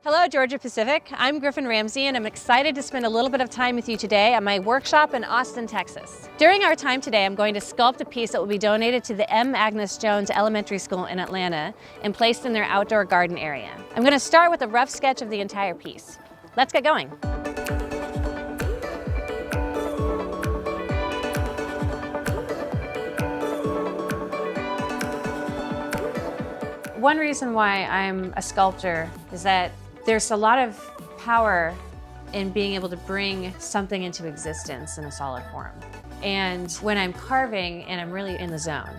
Hello, Georgia Pacific. I'm Griffon Ramsey, and I'm excited to spend a little bit of time with you today at my workshop in Austin, Texas. During our time today, I'm going to sculpt a piece that will be donated to the Agnes Jones Elementary School in Atlanta and placed in their outdoor garden area. I'm going to start with a rough sketch of the entire piece. Let's get going. One reason why I'm a sculptor is that there's a lot of power in being able to bring something into existence in a solid form. And when I'm carving and I'm really in the zone,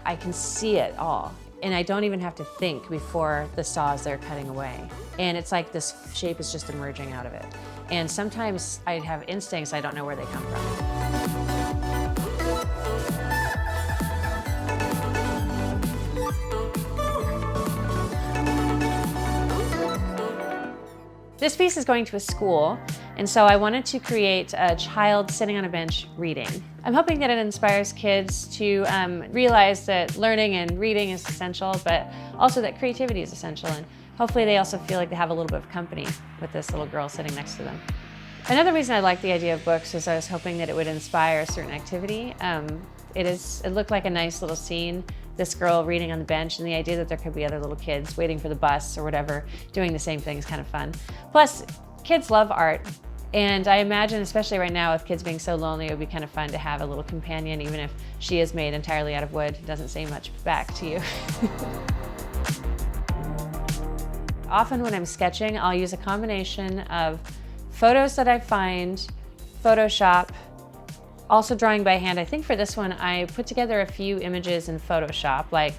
I can see it all. And I don't even have to think before the saws they're cutting away. And it's like this shape is just emerging out of it. And sometimes I have instincts, I don't know where they come from. This piece is going to a school, and so I wanted to create a child sitting on a bench reading. I'm hoping that it inspires kids to realize that learning and reading is essential, but also that creativity is essential, and hopefully they also feel like they have a little bit of company with this little girl sitting next to them. Another reason I liked the idea of books is I was hoping that it would inspire a certain activity. It looked like a nice little scene, this girl reading on the bench, and the idea that there could be other little kids waiting for the bus or whatever doing the same thing is kind of fun. Plus, kids love art, and I imagine, especially right now with kids being so lonely, it would be kind of fun to have a little companion, even if she is made entirely out of wood. It doesn't say much back to you. Often when I'm sketching, I'll use a combination of photos that I find, Photoshop, also drawing by hand. I think for this one, I put together a few images in Photoshop, like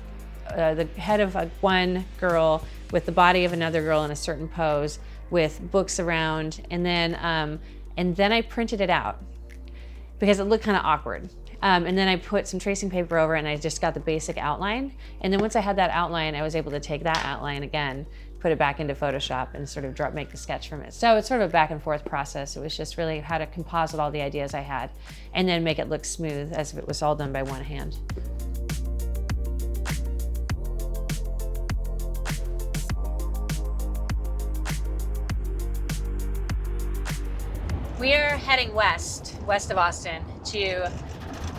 the head of one girl with the body of another girl in a certain pose with books around, and then I printed it out because it looked kind of awkward. And then I put some tracing paper over it, and I just got the basic outline. And then once I had that outline, I was able to take that outline again, put it back into Photoshop, and sort of make the sketch from it. So it's sort of a back and forth process. It was just really how to composite all the ideas I had and then make it look smooth as if it was all done by one hand. We are heading west of Austin to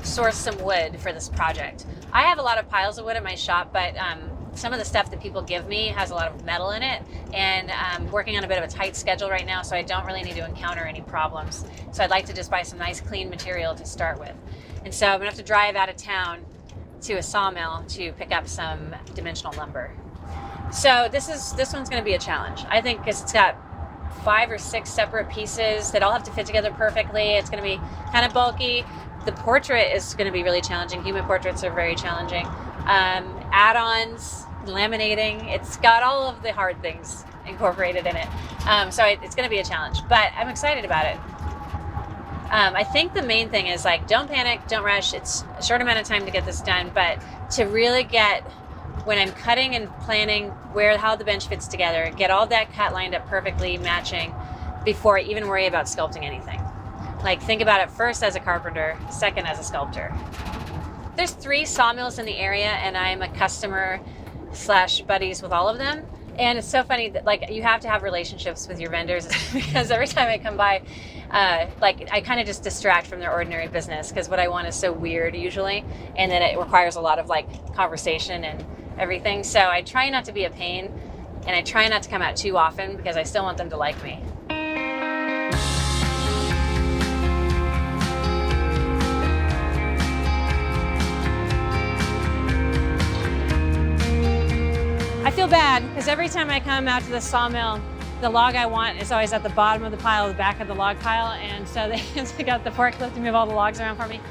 source some wood for this project. I have a lot of piles of wood at my shop, but some of the stuff that people give me has a lot of metal in it, and I'm working on a bit of a tight schedule right now, so I don't really need to encounter any problems. So I'd like to just buy some nice clean material to start with. And so I'm gonna have to drive out of town to a sawmill to pick up some dimensional lumber. So this one's gonna be a challenge. I think because it's got 5 or 6 separate pieces that all have to fit together perfectly. It's gonna be kind of bulky. The portrait is gonna be really challenging. Human portraits are very challenging. Add-ons, laminating, it's got all of the hard things incorporated in it. So it's gonna be a challenge, but I'm excited about it. I think the main thing is don't panic, don't rush. It's a short amount of time to get this done, but to really get, when I'm cutting and planning how the bench fits together, get all that cut lined up perfectly, matching, before I even worry about sculpting anything. Think about it first as a carpenter, second as a sculptor. There's 3 sawmills in the area, and I'm a customer / buddies with all of them. And it's so funny that you have to have relationships with your vendors because every time I come by, I kind of just distract from their ordinary business because what I want is so weird usually, and then it requires a lot of conversation and everything. So I try not to be a pain, and I try not to come out too often because I still want them to like me. I feel bad because every time I come out to the sawmill, the log I want is always at the bottom of the pile, the back of the log pile, and so they got the forklift to move all the logs around for me.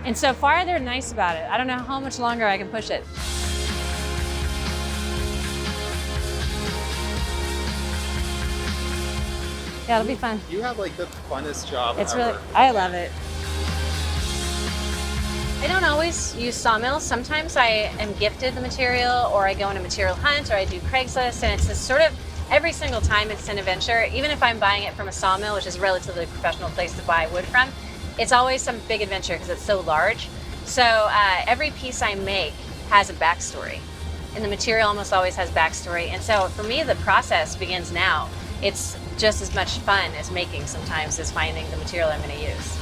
And so far, they're nice about it. I don't know how much longer I can push it. Yeah, it'll be fun. You have the funnest job It's ever. really, I love it. I don't always use sawmills. Sometimes I am gifted the material, or I go on a material hunt, or I do Craigslist, and it's this sort of, every single time it's an adventure. Even if I'm buying it from a sawmill, which is a relatively professional place to buy wood from, it's always some big adventure because it's so large. So every piece I make has a backstory. and the material almost always has backstory. And so for me, the process begins now. It's just as much fun as making sometimes as finding the material I'm going to use.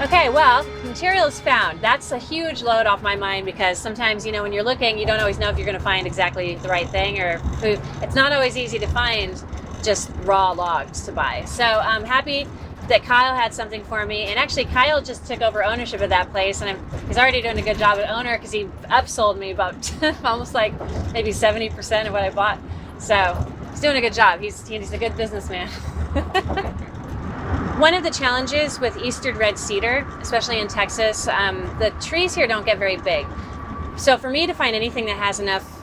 Okay, well, material is found. That's a huge load off my mind because sometimes, you know, when you're looking, you don't always know if you're going to find exactly the right thing, or it's not always easy to find just raw logs to buy. So I'm happy that Kyle had something for me, and actually Kyle just took over ownership of that place, and he's already doing a good job as owner because he upsold me about almost like maybe 70% of what I bought. So he's doing a good job. He's a good businessman. One of the challenges with eastern red cedar, especially in Texas, the trees here don't get very big. So for me to find anything that has enough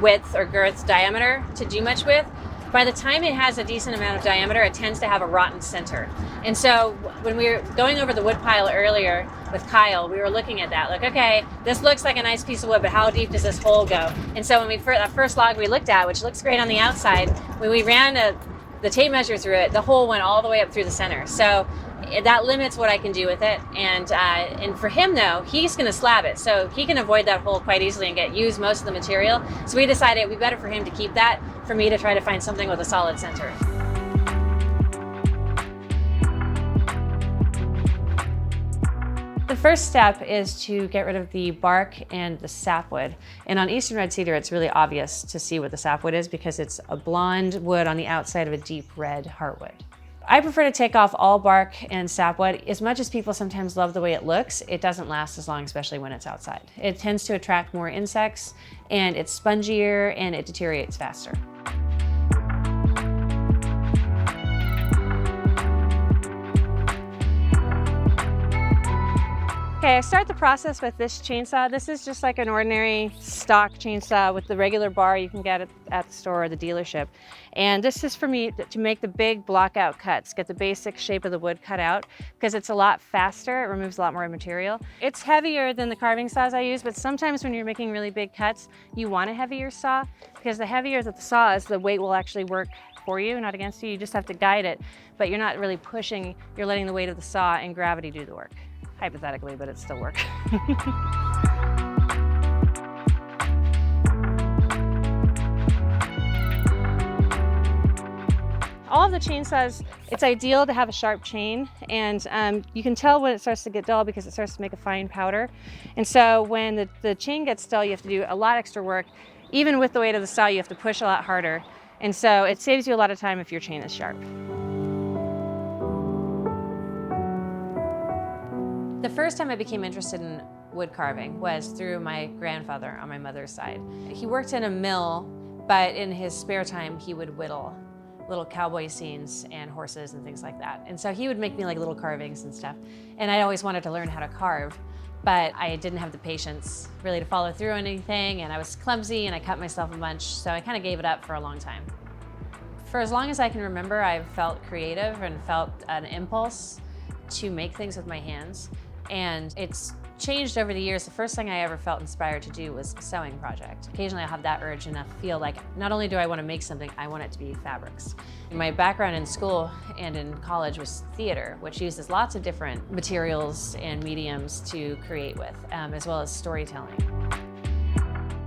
width or girth diameter to do much with, by the time it has a decent amount of diameter, it tends to have a rotten center. And so when we were going over the wood pile earlier with Kyle, we were looking at that, like, okay, this looks like a nice piece of wood, but how deep does this hole go? And so when that first log we looked at, which looks great on the outside, when we ran the tape measure through it, the hole went all the way up through the center. So that limits what I can do with it. And for him though, he's going to slab it, so he can avoid that hole quite easily and use most of the material. So we decided it would be better for him to keep that, for me to try to find something with a solid center. The first step is to get rid of the bark and the sapwood. And on eastern red cedar, it's really obvious to see what the sapwood is because it's a blonde wood on the outside of a deep red heartwood. I prefer to take off all bark and sapwood. As much as people sometimes love the way it looks, it doesn't last as long, especially when it's outside. It tends to attract more insects, and it's spongier, and it deteriorates faster. Okay, I start the process with this chainsaw. This is just like an ordinary stock chainsaw with the regular bar you can get at the store or the dealership. And this is for me to make the big block out cuts, get the basic shape of the wood cut out, because it's a lot faster, it removes a lot more material. It's heavier than the carving saws I use, but sometimes when you're making really big cuts, you want a heavier saw, because the heavier that the saw is, the weight will actually work for you, not against you. You just have to guide it, but you're not really pushing, you're letting the weight of the saw and gravity do the work. Hypothetically, but it still works. All of the chainsaws, it's ideal to have a sharp chain, and you can tell when it starts to get dull because it starts to make a fine powder. And so when the chain gets dull, you have to do a lot extra work. Even with the weight of the saw, you have to push a lot harder. And so it saves you a lot of time if your chain is sharp. The first time I became interested in wood carving was through my grandfather on my mother's side. He worked in a mill, but in his spare time he would whittle little cowboy scenes and horses and things like that. And so he would make me like little carvings and stuff. And I always wanted to learn how to carve, but I didn't have the patience really to follow through on anything, and I was clumsy and I cut myself a bunch, so I kind of gave it up for a long time. For as long as I can remember, I've felt creative and felt an impulse to make things with my hands. And it's changed over the years. The first thing I ever felt inspired to do was a sewing project. Occasionally I'll have that urge and I feel like not only do I want to make something, I want it to be fabrics. My background in school and in college was theater, which uses lots of different materials and mediums to create with, as well as storytelling.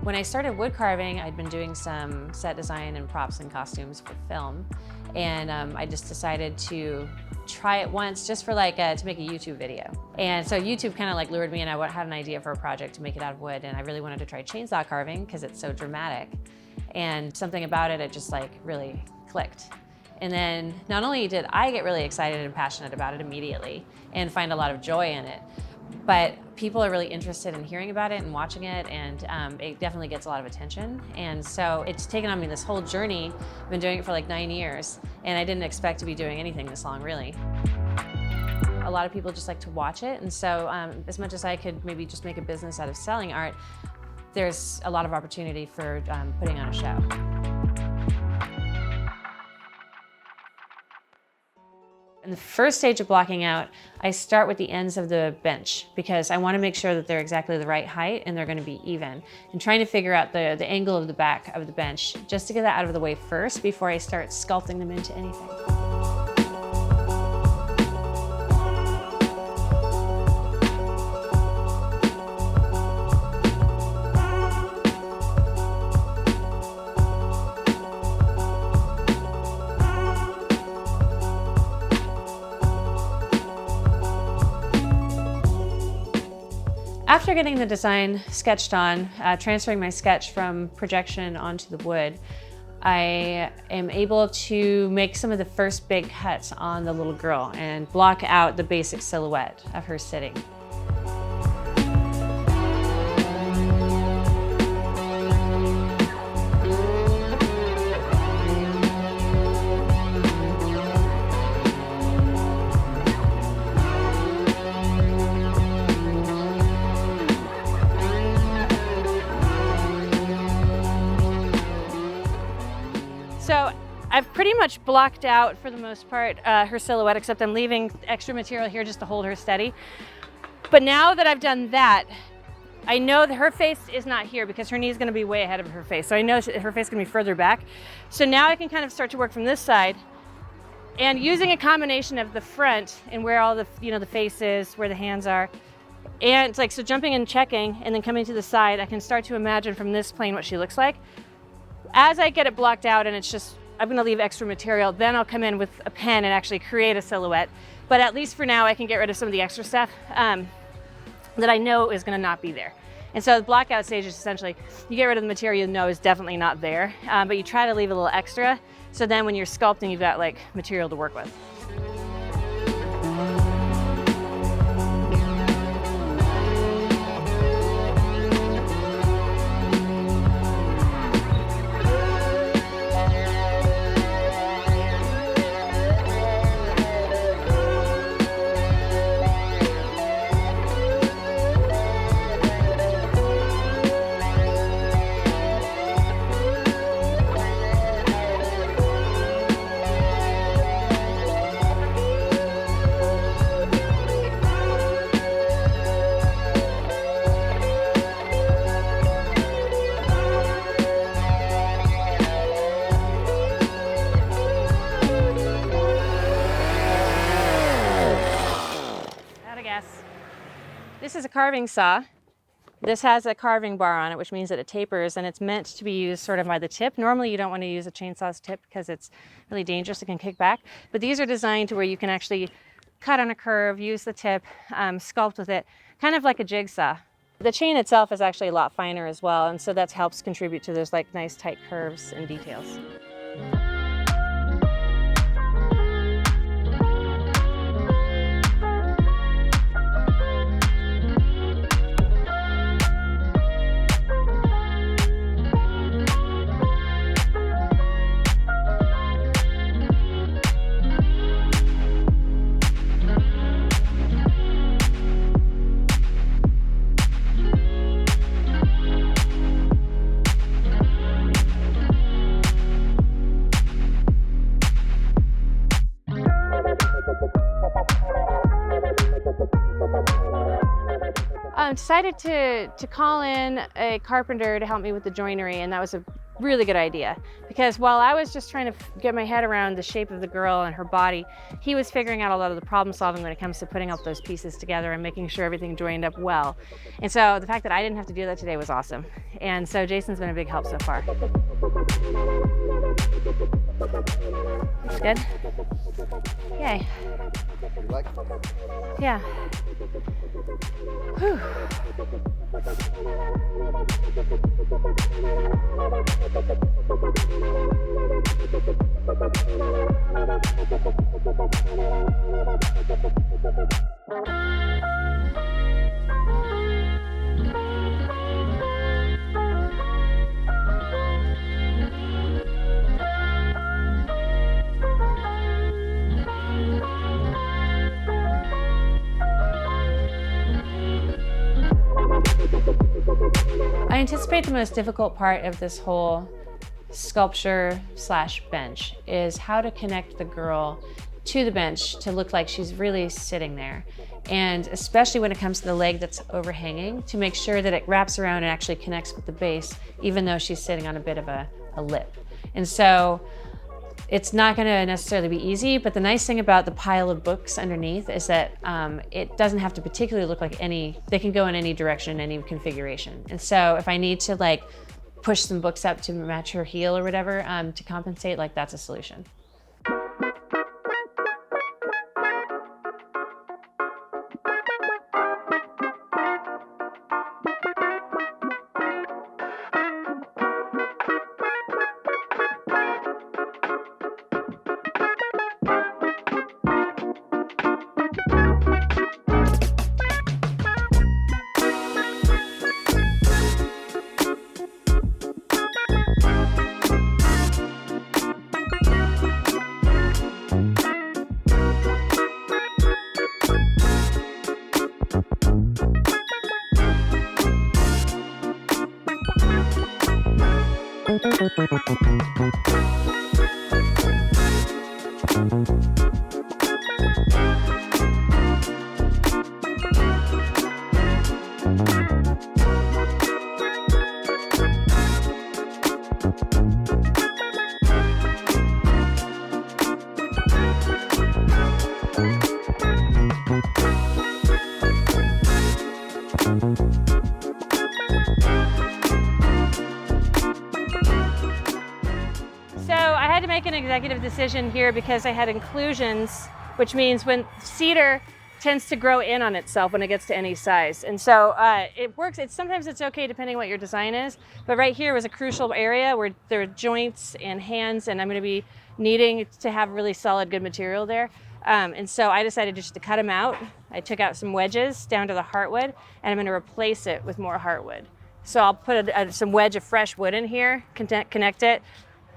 When I started wood carving, I'd been doing some set design and props and costumes for film. And I just decided to try it once just for like to make a YouTube video. And so YouTube kind of like lured me, and I had an idea for a project to make it out of wood, and I really wanted to try chainsaw carving because it's so dramatic. And something about it just like really clicked. And then not only did I get really excited and passionate about it immediately and find a lot of joy in it, but people are really interested in hearing about it and watching it, and it definitely gets a lot of attention. And so it's taken on me this whole journey. I've been doing it for like 9 years, and I didn't expect to be doing anything this long, really. A lot of people just like to watch it, and so as much as I could maybe just make a business out of selling art, there's a lot of opportunity for putting on a show. In the first stage of blocking out, I start with the ends of the bench because I want to make sure that they're exactly the right height and they're going to be even. And trying to figure out the angle of the back of the bench just to get that out of the way first before I start sculpting them into anything. After getting the design sketched on, transferring my sketch from projection onto the wood, I am able to make some of the first big cuts on the little girl and block out the basic silhouette of her sitting. So I've pretty much blocked out, for the most part, her silhouette, except I'm leaving extra material here just to hold her steady. But now that I've done that, I know that her face is not here because her knee is going to be way ahead of her face. So I know her face is going to be further back. So now I can kind of start to work from this side, and using a combination of the front and where all the, the face is, where the hands are, and it's like, so jumping and checking and then coming to the side, I can start to imagine from this plane what she looks like. As I get it blocked out and it's just, I'm gonna leave extra material, then I'll come in with a pen and actually create a silhouette. But at least for now, I can get rid of some of the extra stuff that I know is gonna not be there. And so the blockout stage is essentially, you get rid of the material you know is definitely not there, but you try to leave a little extra, so then when you're sculpting, you've got like material to work with. This is a carving saw. This has a carving bar on it, which means that it tapers, and it's meant to be used sort of by the tip. Normally you don't want to use a chainsaw's tip because it's really dangerous, it can kick back. But these are designed to where you can actually cut on a curve, use the tip, sculpt with it, kind of like a jigsaw. The chain itself is actually a lot finer as well, and so that helps contribute to those like nice tight curves and details. I decided to call in a carpenter to help me with the joinery, and that was a really good idea, because while I was just trying to get my head around the shape of the girl and her body, he was figuring out a lot of the problem solving when it comes to putting up those pieces together and making sure everything joined up well. And so the fact that I didn't have to do that today was awesome. And so Jason's been a big help so far. Good? Yay. Yeah. Whew. I anticipate the most difficult part of this whole sculpture / bench is how to connect the girl to the bench to look like she's really sitting there. And especially when it comes to the leg that's overhanging, to make sure that it wraps around and actually connects with the base, even though she's sitting on a bit of a lip. And so it's not going to necessarily be easy, but the nice thing about the pile of books underneath is that it doesn't have to particularly look like they can go in any direction, any configuration. And so if I need to like push some books up to match her heel or whatever to compensate, like that's a solution. So I had to make an executive decision here because I had inclusions, which means when cedar tends to grow in on itself when it gets to any size. And so it works. Sometimes it's okay depending on what your design is, but right here was a crucial area where there are joints and hands, and I'm gonna be needing to have really solid, good material there. And so I decided just to cut them out. I took out some wedges down to the heartwood, and I'm gonna replace it with more heartwood. So I'll put some wedge of fresh wood in here, connect it,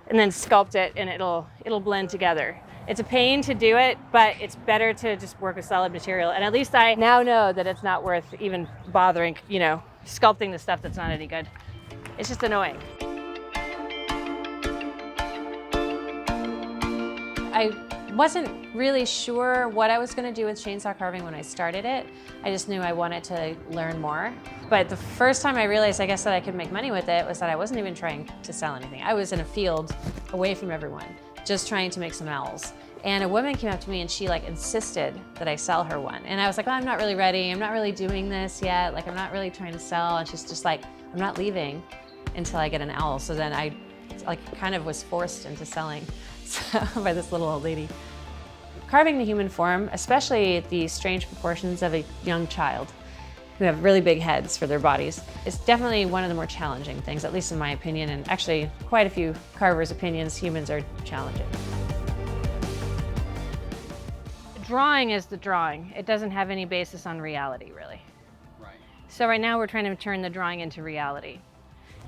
and then sculpt it, and it'll blend together. It's a pain to do it, but it's better to just work with solid material. And at least I now know that it's not worth even bothering, sculpting the stuff that's not any good. It's just annoying. I wasn't really sure what I was going to do with chainsaw carving when I started it. I just knew I wanted to learn more. But the first time I realized, I guess, that I could make money with it was that I wasn't even trying to sell anything. I was in a field away from everyone, just trying to make some owls. And a woman came up to me and she insisted that I sell her one. And I was like, oh, I'm not really ready. I'm not really doing this yet. I'm not really trying to sell. And she's just like, I'm not leaving until I get an owl. So then I kind of was forced into selling by this little old lady. Carving the human form, especially the strange proportions of a young child who have really big heads for their bodies, is definitely one of the more challenging things, at least in my opinion, and actually quite a few carvers' opinions. Humans are challenging. Drawing is the drawing. It doesn't have any basis on reality, really. Right. So right now we're trying to turn the drawing into reality.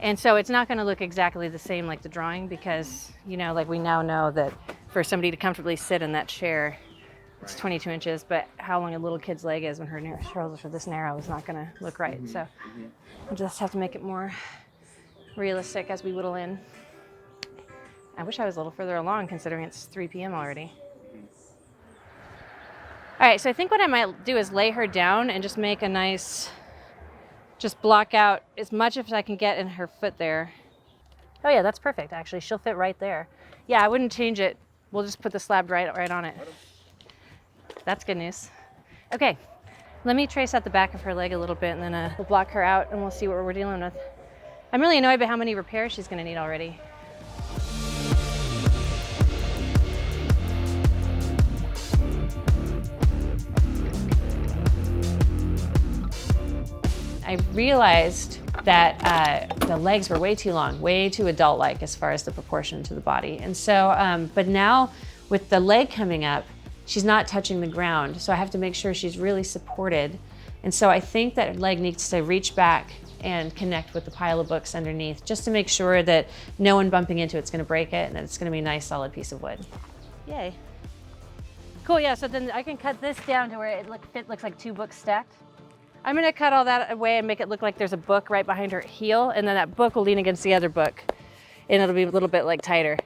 And so it's not going to look exactly the same like the drawing because, we now know that for somebody to comfortably sit in that chair, it's 22 inches, but how long a little kid's leg is when her shoulders are this narrow is not going to look right. Mm-hmm. So we'll just have to make it more realistic as we whittle in. I wish I was a little further along considering it's 3 p.m. already. All right, so I think what I might do is lay her down and just make a nice, just block out as much as I can get in her foot there. Oh yeah, that's perfect, actually. She'll fit right there. Yeah, I wouldn't change it. We'll just put the slab right on it. That's good news. Okay, let me trace out the back of her leg a little bit and then we'll block her out and we'll see what we're dealing with. I'm really annoyed by how many repairs she's gonna need already. I realized that the legs were way too long, way too adult-like as far as the proportion to the body. And so, but now with the leg coming up, she's not touching the ground. So I have to make sure she's really supported. And so I think that leg needs to reach back and connect with the pile of books underneath just to make sure that no one bumping into it's gonna break it and that it's gonna be a nice solid piece of wood. Yay. Cool, yeah, so then I can cut this down to where it looks like 2 books stacked. I'm gonna cut all that away and make it look like there's a book right behind her heel, and then that book will lean against the other book, and it'll be a little bit tighter.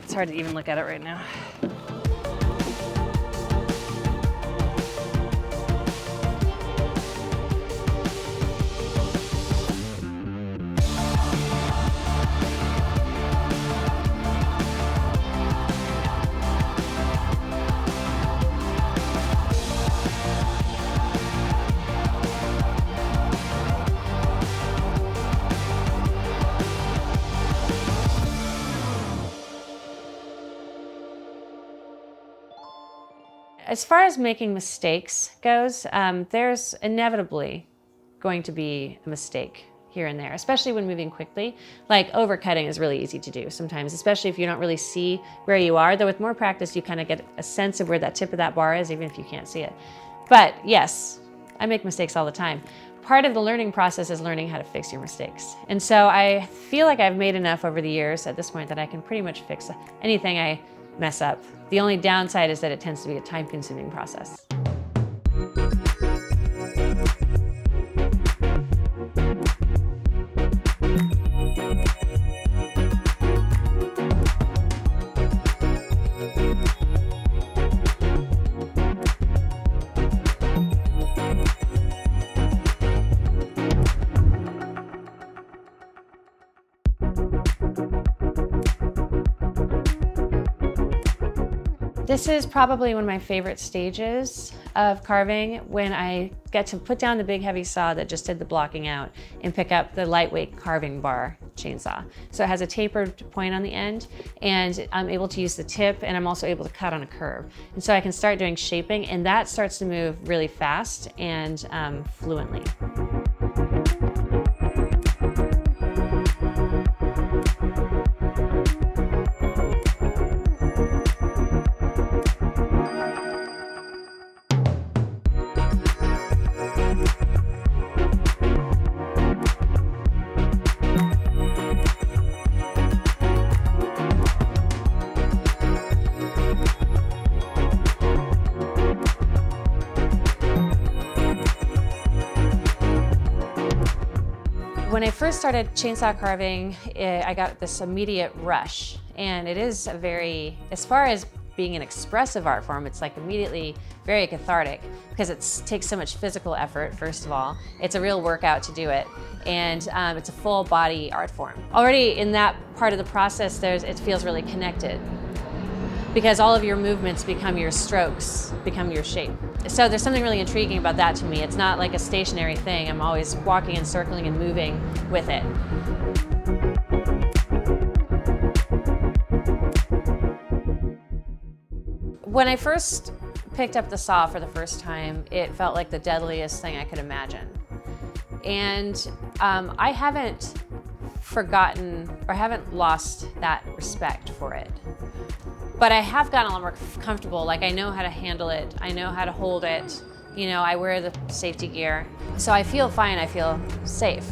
It's hard to even look at it right now. As far as making mistakes goes, there's inevitably going to be a mistake here and there, especially when moving quickly. Like overcutting is really easy to do sometimes, especially if you don't really see where you are, though with more practice, you kind of get a sense of where that tip of that bar is, even if you can't see it. But yes, I make mistakes all the time. Part of the learning process is learning how to fix your mistakes. And so I feel like I've made enough over the years at this point that I can pretty much fix anything I mess up The only downside is that it tends to be a time-consuming process. This is probably one of my favorite stages of carving, when I get to put down the big heavy saw that just did the blocking out and pick up the lightweight carving bar chainsaw. So it has a tapered point on the end, and I'm able to use the tip, and I'm also able to cut on a curve. And so I can start doing shaping, and that starts to move really fast and fluently. When I first started chainsaw carving, I got this immediate rush, and it is a very, as far as being an expressive art form, it's like immediately very cathartic, because it takes so much physical effort, first of all. It's a real workout to do it, and it's a full body art form. Already in that part of the process, it feels really connected, because all of your movements become your strokes, become your shape. So there's something really intriguing about that to me. It's not like a stationary thing. I'm always walking and circling and moving with it. When I first picked up the saw for the first time, it felt like the deadliest thing I could imagine. And I haven't forgotten, or haven't lost that respect for it. But I have gotten a lot more comfortable. Like, I know how to handle it. I know how to hold it. You know, I wear the safety gear. So I feel fine, I feel safe.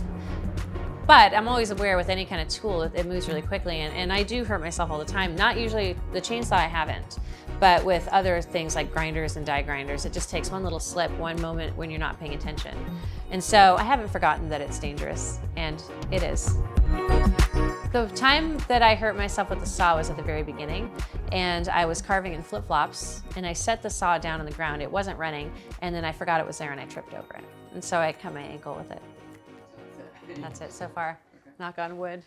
But I'm always aware with any kind of tool, it moves really quickly, and I do hurt myself all the time. Not usually the chainsaw, I haven't. But with other things like grinders and die grinders, it just takes one little slip, one moment when you're not paying attention. And so I haven't forgotten that it's dangerous, and it is. The time that I hurt myself with the saw was at the very beginning, and I was carving in flip-flops, and I set the saw down on the ground. It wasn't running, and then I forgot it was there, and I tripped over it. And so I cut my ankle with it. That's it so far. Knock on wood.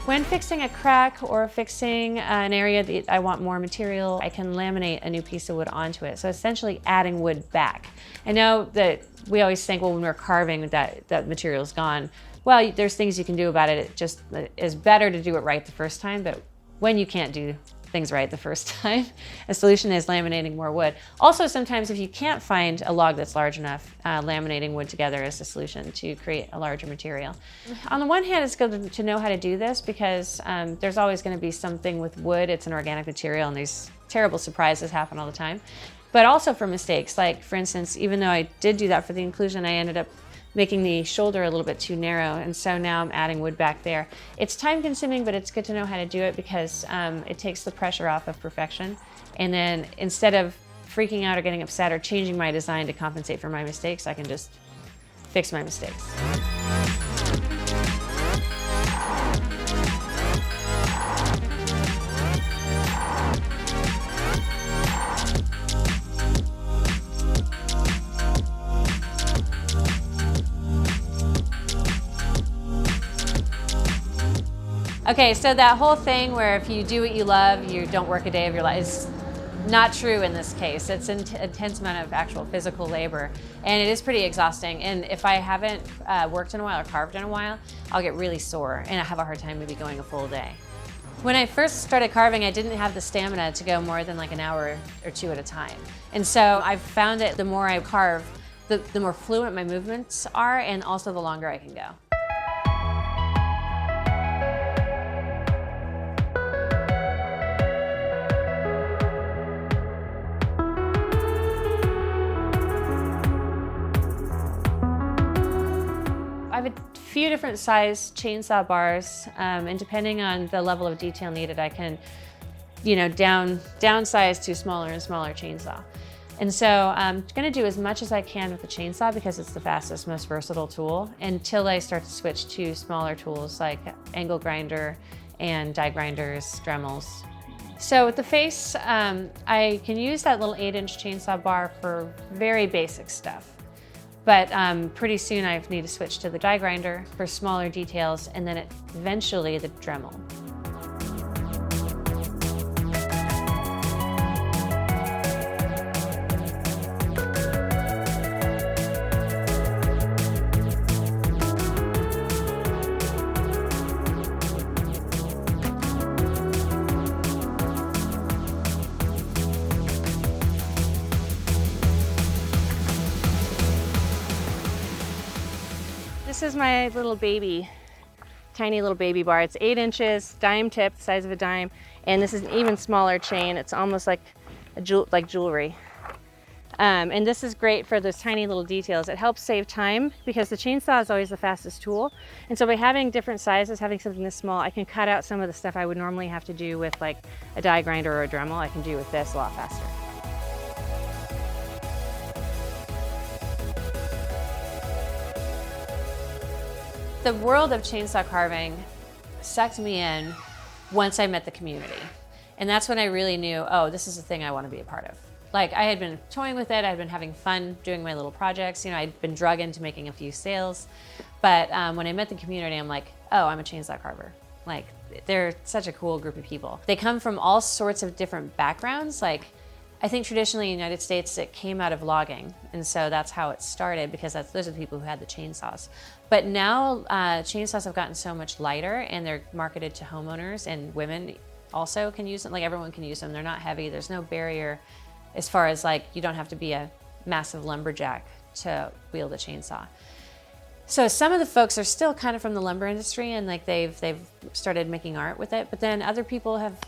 When fixing a crack or fixing an area that I want more material, I can laminate a new piece of wood onto it. So essentially adding wood back. I know that we always think, well, when we're carving, that material's gone. Well, there's things you can do about it. It just is better to do it right the first time, but when you can't do things right the first time, a solution is laminating more wood. Also, sometimes if you can't find a log that's large enough, laminating wood together is a solution to create a larger material. On the one hand, it's good to know how to do this, because there's always going to be something with wood. It's an organic material, and these terrible surprises happen all the time. But also for mistakes, like for instance, even though I did do that for the inclusion, I ended up making the shoulder a little bit too narrow, and so now I'm adding wood back there. It's time consuming, but it's good to know how to do it, because it takes the pressure off of perfection. And then instead of freaking out or getting upset or changing my design to compensate for my mistakes, I can just fix my mistakes. Okay, so that whole thing where if you do what you love, you don't work a day of your life is not true in this case. It's an intense amount of actual physical labor, and it is pretty exhausting. And if I haven't worked in a while or carved in a while, I'll get really sore, and I have a hard time maybe going a full day. When I first started carving, I didn't have the stamina to go more than like an hour or two at a time. And so I've found that the more I carve, the more fluent my movements are, and also the longer I can go. I have a few different size chainsaw bars, and depending on the level of detail needed, I can, downsize to smaller and smaller chainsaw. And so I'm gonna do as much as I can with the chainsaw because it's the fastest, most versatile tool until I start to switch to smaller tools like angle grinder and die grinders, Dremels. So with the face, I can use that little 8-inch chainsaw bar for very basic stuff. But pretty soon I need to switch to the die grinder for smaller details, and then eventually the Dremel. This is my little baby, tiny little baby bar. It's 8 inches, dime tip, the size of a dime, and this is an even smaller chain. It's almost like jewelry. And this is great for those tiny little details. It helps save time because the chainsaw is always the fastest tool. And so by having different sizes, having something this small, I can cut out some of the stuff I would normally have to do with like a die grinder or a Dremel. I can do with this a lot faster. The world of chainsaw carving sucked me in once I met the community. And that's when I really knew, oh, this is a thing I want to be a part of. Like, I had been toying with it, I'd been having fun doing my little projects, I'd been drug into making a few sales. But when I met the community, I'm like, oh, I'm a chainsaw carver. Like, they're such a cool group of people. They come from all sorts of different backgrounds. Like, I think traditionally in the United States, it came out of logging. And so that's how it started because those are the people who had the chainsaws. But now chainsaws have gotten so much lighter and they're marketed to homeowners, and women also can use them. Like, everyone can use them. They're not heavy. There's no barrier as far as like, you don't have to be a massive lumberjack to wield a chainsaw. So some of the folks are still kind of from the lumber industry and like they've started making art with it. But then other people have,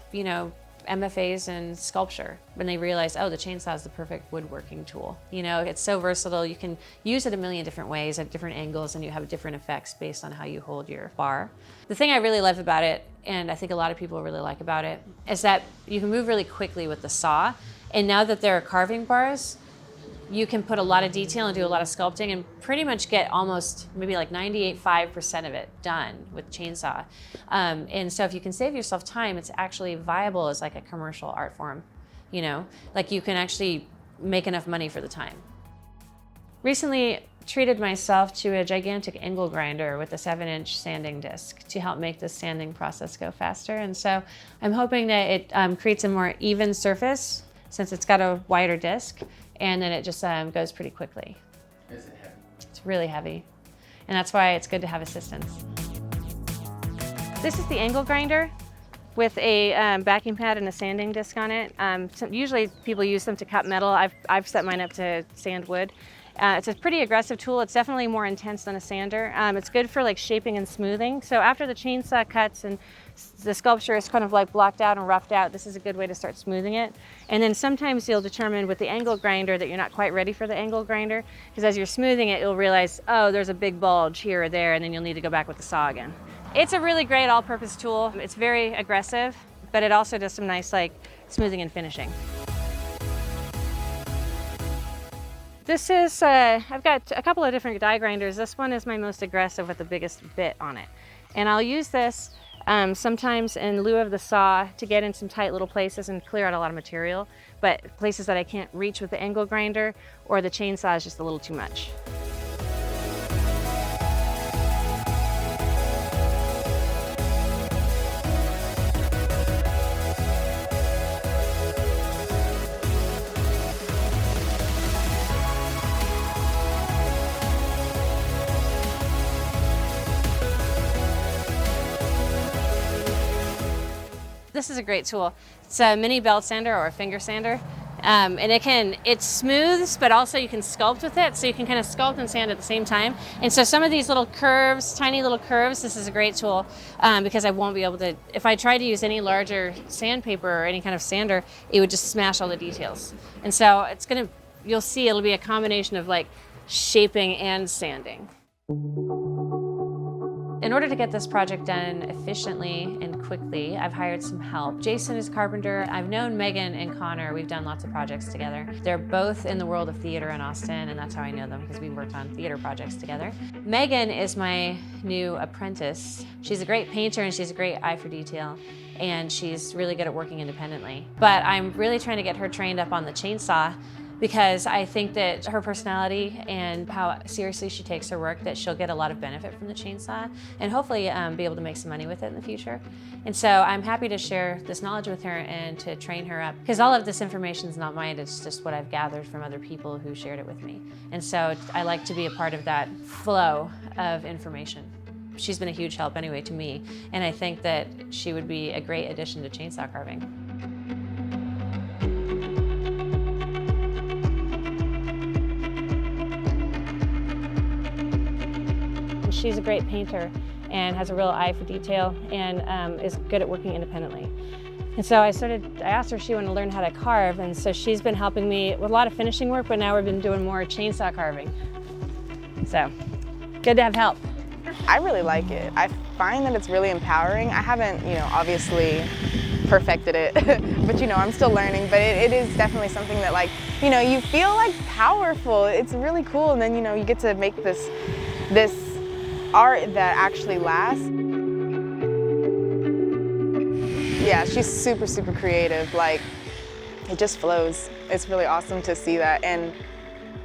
MFAs in sculpture when they realize, oh, the chainsaw is the perfect woodworking tool. It's so versatile. You can use it a million different ways at different angles, and you have different effects based on how you hold your bar. The thing I really love about it, and I think a lot of people really like about it, is that you can move really quickly with the saw. And now that there are carving bars, you can put a lot of detail and do a lot of sculpting and pretty much get almost maybe like 98.5% of it done with chainsaw. And so if you can save yourself time, it's actually viable as like a commercial art form. Like you can actually make enough money for the time. Recently treated myself to a gigantic angle grinder with a 7-inch sanding disc to help make the sanding process go faster. And so I'm hoping that it creates a more even surface since it's got a wider disc, and then it just goes pretty quickly. Is it heavy? It's really heavy, and that's why it's good to have assistance. This is the angle grinder with a backing pad and a sanding disc on it. Usually people use them to cut metal. I've set mine up to sand wood. It's a pretty aggressive tool. It's definitely more intense than a sander. It's good for like shaping and smoothing. So after the chainsaw cuts and the sculpture is kind of like blocked out and roughed out, this is a good way to start smoothing it. And then sometimes you'll determine with the angle grinder that you're not quite ready for the angle grinder, because as you're smoothing it, you'll realize, oh, there's a big bulge here or there, and then you'll need to go back with the saw again. It's a really great all-purpose tool. It's very aggressive, but it also does some nice like smoothing and finishing. This is, I've got a couple of different die grinders. This one is my most aggressive with the biggest bit on it. And I'll use this sometimes in lieu of the saw to get in some tight little places and clear out a lot of material, but places that I can't reach with the angle grinder or the chainsaw is just a little too much. this is a great tool. It's a mini belt sander or a finger sander. And it smooths, but also you can sculpt with it. So you can kind of sculpt and sand at the same time. And so some of these little curves, tiny little curves, this is a great tool because I won't be able to, if I try to use any larger sandpaper or any kind of sander, it would just smash all the details. And so you'll see it'll be a combination of like shaping and sanding. In order to get this project done efficiently and quickly, I've hired some help. Jason is a carpenter. I've known Megan and Connor. We've done lots of projects together. They're both in the world of theater in Austin, and that's how I know them, because we worked on theater projects together. Megan is my new apprentice. She's a great painter and she's a great eye for detail, and she's really good at working independently. But I'm really trying to get her trained up on the chainsaw, because I think that her personality and how seriously she takes her work, that she'll get a lot of benefit from the chainsaw and hopefully be able to make some money with it in the future. And so I'm happy to share this knowledge with her and to train her up, because all of this information is not mine, it's just what I've gathered from other people who shared it with me. And so I like to be a part of that flow of information. She's been a huge help anyway to me, and I think that she would be a great addition to chainsaw carving. She's a great painter and has a real eye for detail and is good at working independently. And so I asked her if she wanted to learn how to carve, and so she's been helping me with a lot of finishing work, but now we've been doing more chainsaw carving. So, good to have help. I really like it. I find that it's really empowering. I haven't, obviously perfected it, but I'm still learning, but it is definitely something that you feel like powerful. It's really cool, and then, you get to make this art that actually lasts. Yeah, she's super, super creative. It just flows. It's really awesome to see that. And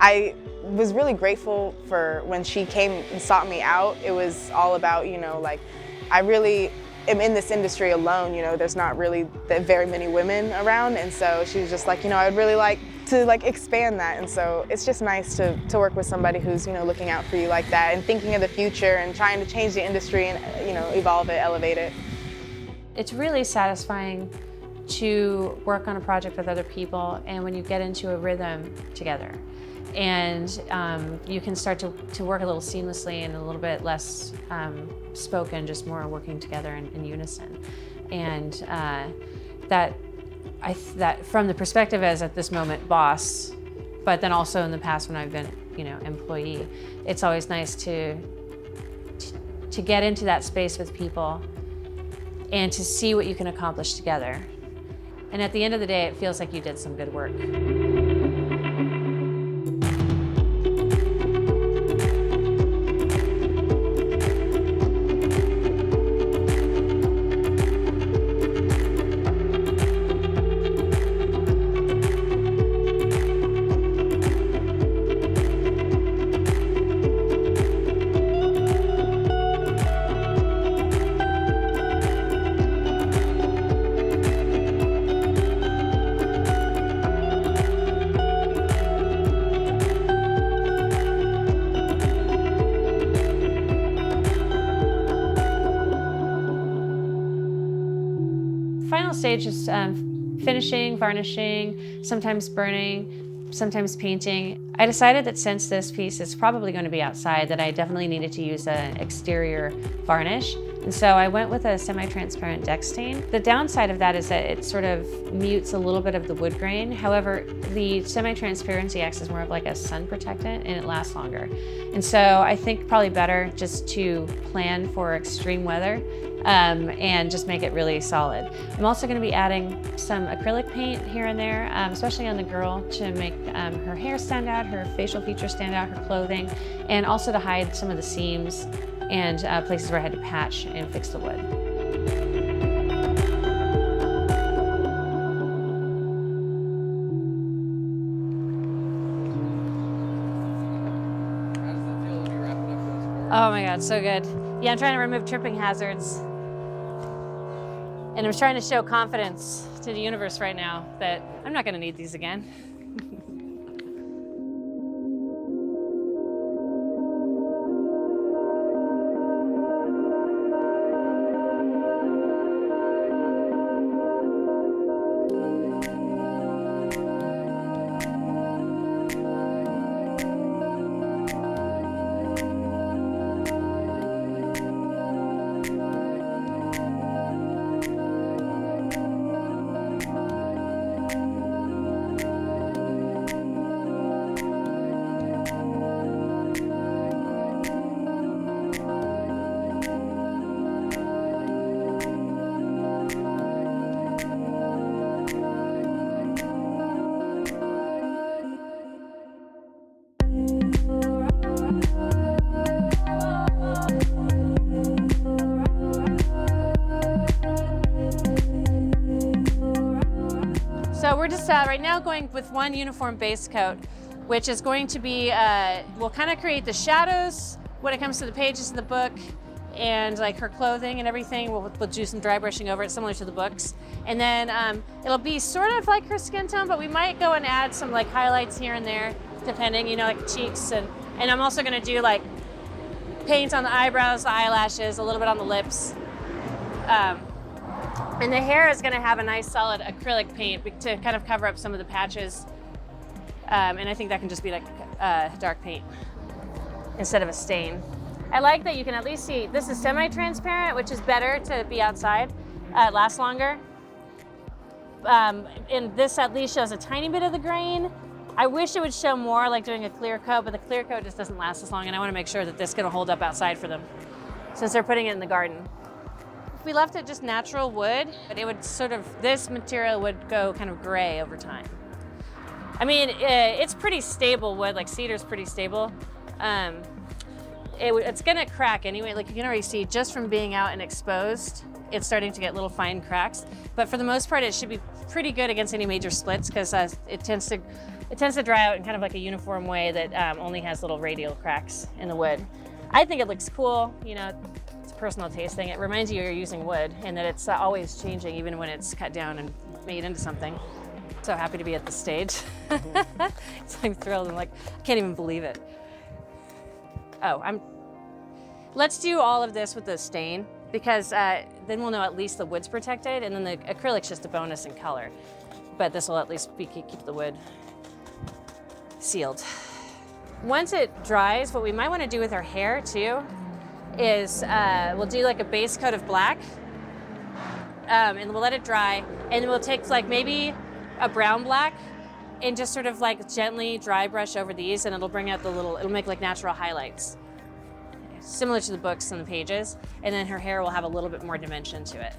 I was really grateful for when she came and sought me out. It was all about, I really am in this industry alone. There's not really very many women around. And so she was just like, I would really like to expand that. And so it's just nice to work with somebody who's, looking out for you like that and thinking of the future and trying to change the industry and, evolve it, elevate it. It's really satisfying to work on a project with other people, and when you get into a rhythm together. And you can start to work a little seamlessly and a little bit less spoken, just more working together in unison. And that from the perspective as at this moment boss, but then also in the past when I've been employee, it's always nice to get into that space with people and to see what you can accomplish together. And at the end of the day, it feels like you did some good work. Final stage is finishing, varnishing, sometimes burning, sometimes painting. I decided that since this piece is probably going to be outside, that I definitely needed to use an exterior varnish. And so I went with a semi-transparent deck stain. The downside of that is that it sort of mutes a little bit of the wood grain. However, the semi-transparency acts as more of like a sun protectant, and it lasts longer. And so I think probably better just to plan for extreme weather and just make it really solid. I'm also going to be adding some acrylic paint here and there, especially on the girl, to make her hair stand out, her facial features stand out, her clothing, and also to hide some of the seams and places where I had to patch and fix the wood. Oh my God, so good. Yeah, I'm trying to remove tripping hazards. And I'm trying to show confidence to the universe right now that I'm not gonna need these again. just right now going with one uniform base coat, which is going to be, we'll kind of create the shadows when it comes to the pages in the book and like her clothing and everything. We'll do some dry brushing over it, similar to the books. And then it'll be sort of like her skin tone, but we might go and add some like highlights here and there, depending, you know, like cheeks. And I'm also gonna do like paint on the eyebrows, the eyelashes, a little bit on the lips. And the hair is gonna have a nice solid acrylic paint to kind of cover up some of the patches. And I think that can just be like dark paint instead of a stain. I like that you can at least see, this is semi-transparent, which is better to be outside, lasts longer. And this at least shows a tiny bit of the grain. I wish it would show more like doing a clear coat, but the clear coat just doesn't last as long, and I wanna make sure that this is gonna hold up outside for them since they're putting it in the garden. If we left it just natural wood, it would sort of, this material would go kind of gray over time. I mean, it's pretty stable wood, like cedar's pretty stable. It's gonna crack anyway, like you can already see just from being out and exposed, it's starting to get little fine cracks. But for the most part, it should be pretty good against any major splits because it tends to dry out in kind of like a uniform way that only has little radial cracks in the wood. I think it looks cool, you know, it's a personal taste thing. It reminds you you're using wood and that it's always changing even when it's cut down and made into something. So happy to be at this stage. It's like thrilled. I'm like, I can't even believe it. Oh, let's do all of this with the stain because then we'll know at least the wood's protected, and then the acrylic's just a bonus in color. But this will at least keep the wood sealed. Once it dries, what we might want to do with our hair too is we'll do like a base coat of black, and we'll let it dry, and then we'll take like maybe a brown black and just sort of like gently dry brush over these, and it'll bring out it'll make like natural highlights, similar to the books and the pages, and then her hair will have a little bit more dimension to it.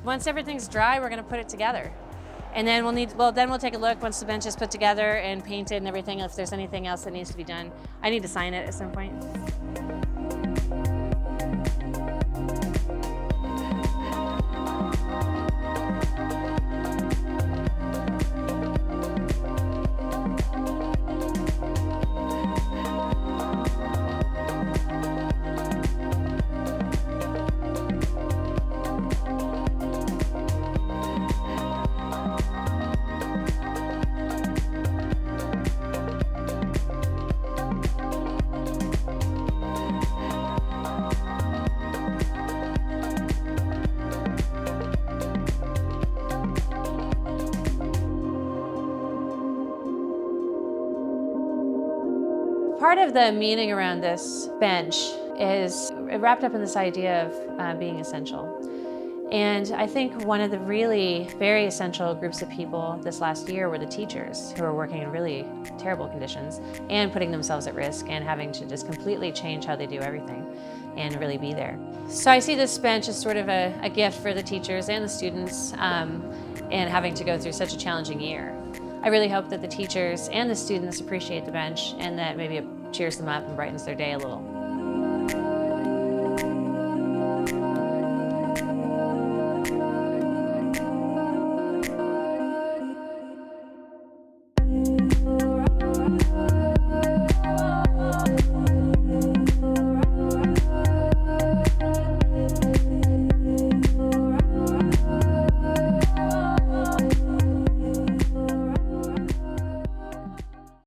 Once everything's dry, we're gonna put it together. And then we'll take a look once the bench is put together and painted and everything, if there's anything else that needs to be done. I need to sign it at some point. Part of the meaning around this bench is wrapped up in this idea of being essential. And I think one of the really very essential groups of people this last year were the teachers who are working in really terrible conditions and putting themselves at risk and having to just completely change how they do everything and really be there. So I see this bench as sort of a gift for the teachers and the students and having to go through such a challenging year. I really hope that the teachers and the students appreciate the bench and that maybe it cheers them up and brightens their day a little.